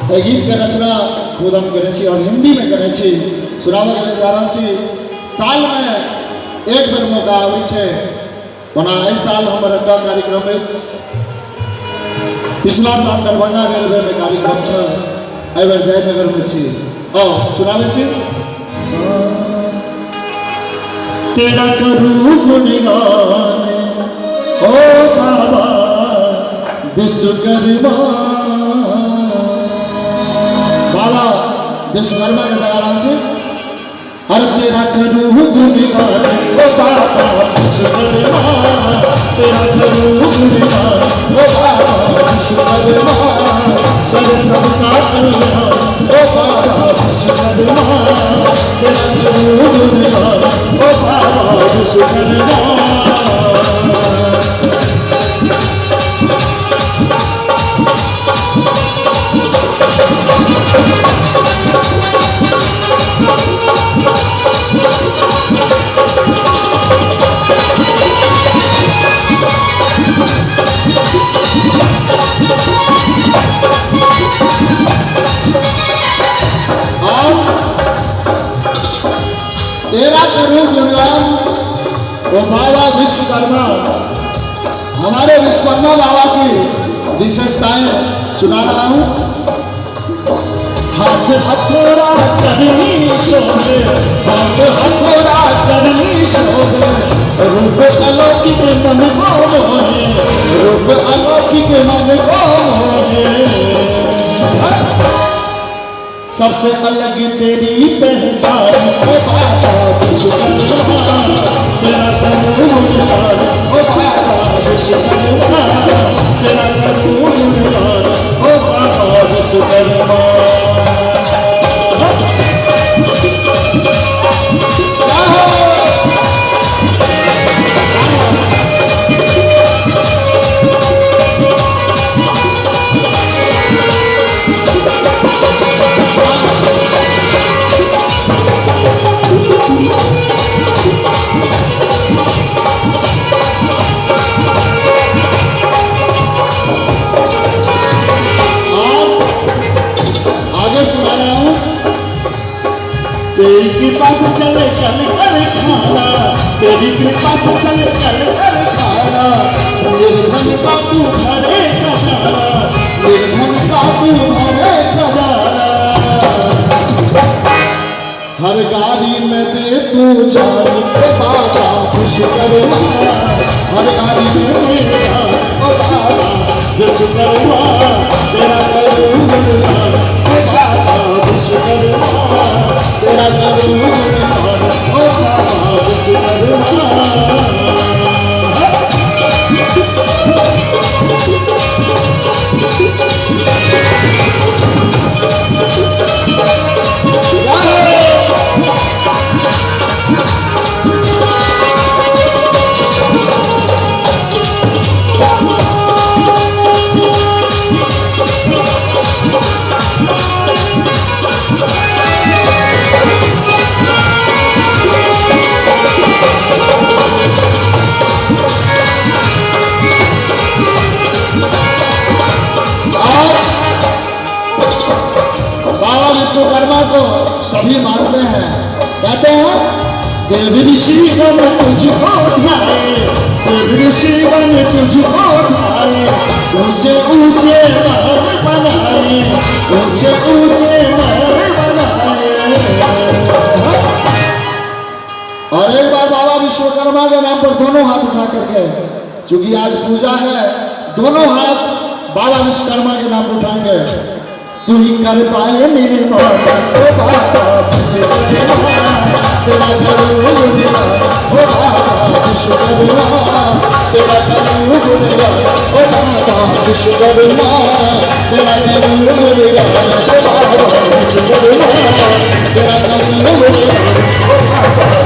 गीत के रचना खुद हम करे और हिंदी में करे सुनावे के जा रहा छी। साल में एक बेर मौका आवे छे, ओना एहि साल हमर एकटा कार्यक्रम अछि। पिछला साल दरभंगा रेलवे में कार्यक्रम छ, एहि बेर जयनगर में छी। सुनावे छी। तेरा करूं गुणगान ओ बाबा विश्वकर्मा। बाबा विश्वकर्मा के दयाल जी। अरे तेरा करूं गुणगान ओ बाबा विश्वकर्मा, तेरा करूं गुणगान ओ बाबा विश्वकर्मा। तेरे सबका कल्याण ओ बाबा विश्वकर्मा, तेरा करूं गुणगान ओ बाबा विश्वकर्मा। तेरा करूं गुणगान वो बाबा विश्वकर्मा। हमारे विश्वकर्मा बाबा की विशेषताएं सुना रहा हूँ। हाथ हथौड़ा करनी शोभे, हाथ हथौड़ा करनी शोभे। रूप अलौकिक मन को मोहे, रूप अलौकिक मन को मोहे। सबसे अलग तेरी पहचान ओ बाबा विश्वकर्मा। तेरा करूं गुणगान ओ बाबा विश्वकर्मा, तेरा करूं गुणगान ओ बाबा विश्वकर्मा। तेरी कृपा से चले चल कर खाना, तेरी कृपा से चले चल कर खाना। निर्धन का तू भरे खजाना, निर्धन का तू भरे खजाना। हर गाड़ी में दे तू जान ओ बाबा विश्वकर्मा। हर गाड़ी में दे जान ओ बाबा विश्वकर्मा। तेरा करूं गुणगान ओ बाबा विश्वकर्मा, तेरा करूं गुणगान ओ बाबा विश्वकर्मा। बाबा विश्वकर्मा को सभी मानते हैं, कहते हैं देव ऋषि बन तुझको ध्याए, देव ऋषि बन तुझको ध्याए। ऊंचे ऊंचे महल बनाए, ऊंचे ऊंचे महल बनाए। और एक बार बाबा विश्वकर्मा के नाम पर दोनों हाथ उठा करके, चूंकि आज पूजा है, दोनों हाथ बाबा विश्वकर्मा के नाम पर उठाएंगे। तू ही कर पाए निर्माण ओ बाबा विश्वकर्मा। तेरा करूं गुणगान ओ बाबा विश्वकर्मा, तेरा करूं गुणगान ओ बाबा विश्वकर्मा, तेरा करूं गुणगान ओ बाबा विश्वकर्मा, तेरा करूं गुणगान ओ बाबा